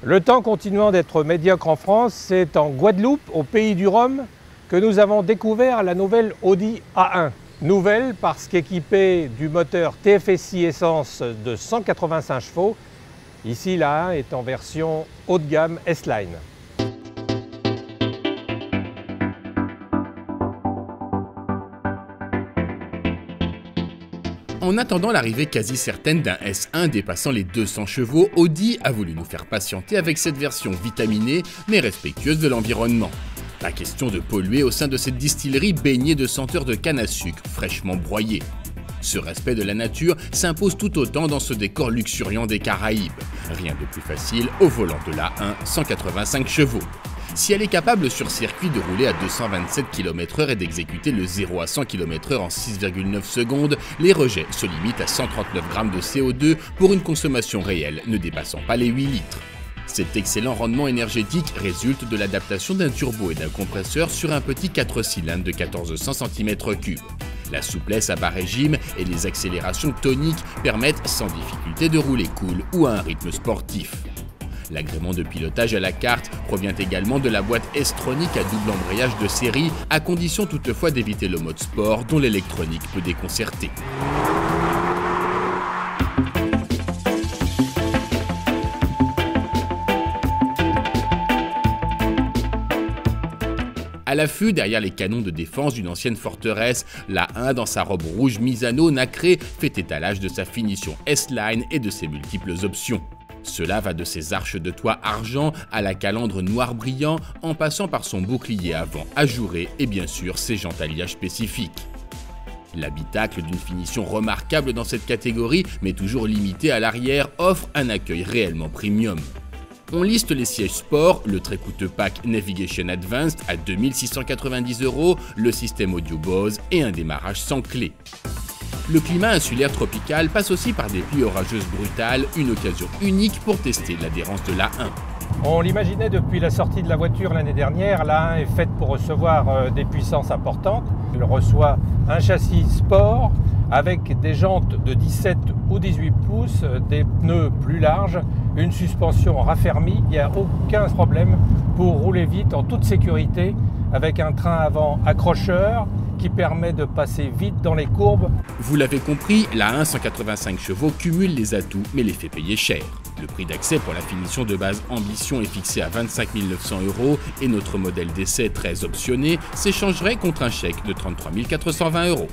Le temps continuant d'être médiocre en France, c'est en Guadeloupe, au pays du rhum, que nous avons découvert la nouvelle Audi A1. Nouvelle parce qu'équipée du moteur TFSI essence de 185 chevaux, ici la A1 est en version haut de gamme S-Line. En attendant l'arrivée quasi certaine d'un S1 dépassant les 200 chevaux, Audi a voulu nous faire patienter avec cette version vitaminée mais respectueuse de l'environnement. Pas question de polluer au sein de cette distillerie baignée de senteurs de canne à sucre fraîchement broyée. Ce respect de la nature s'impose tout autant dans ce décor luxuriant des Caraïbes. Rien de plus facile au volant de la 1 185 chevaux. Si elle est capable sur circuit de rouler à 227 km/h et d'exécuter le 0 à 100 km/h en 6,9 secondes, les rejets se limitent à 139 g de CO2 pour une consommation réelle ne dépassant pas les 8 litres. Cet excellent rendement énergétique résulte de l'adaptation d'un turbo et d'un compresseur sur un petit 4 cylindres de 1400 cm3. La souplesse à bas régime et les accélérations toniques permettent sans difficulté de rouler cool ou à un rythme sportif. L'agrément de pilotage à la carte provient également de la boîte S-Tronic à double embrayage de série, à condition toutefois d'éviter le mode sport dont l'électronique peut déconcerter. À l'affût, derrière les canons de défense d'une ancienne forteresse, la 1 dans sa robe rouge Misano nacrée fait étalage de sa finition S-Line et de ses multiples options. Cela va de ses arches de toit argent à la calandre noir brillant en passant par son bouclier avant ajouré et bien sûr ses jantes alliages spécifiques. L'habitacle d'une finition remarquable dans cette catégorie mais toujours limité à l'arrière offre un accueil réellement premium. On liste les sièges sport, le très coûteux pack Navigation Advanced à 2690 €, le système audio Bose et un démarrage sans clé. Le climat insulaire tropical passe aussi par des pluies orageuses brutales, une occasion unique pour tester l'adhérence de la 1. On l'imaginait depuis la sortie de la voiture l'année dernière, la 1 est faite pour recevoir des puissances importantes. Elle reçoit un châssis sport avec des jantes de 17 ou 18 pouces, des pneus plus larges, une suspension raffermie. Il n'y a aucun problème pour rouler vite en toute sécurité avec un train avant accrocheur qui permet de passer vite dans les courbes. Vous l'avez compris, la 1 185 chevaux cumule les atouts mais les fait payer cher. Le prix d'accès pour la finition de base Ambition est fixé à 25 900 € et notre modèle d'essai très optionné s'échangerait contre un chèque de 33 420 €.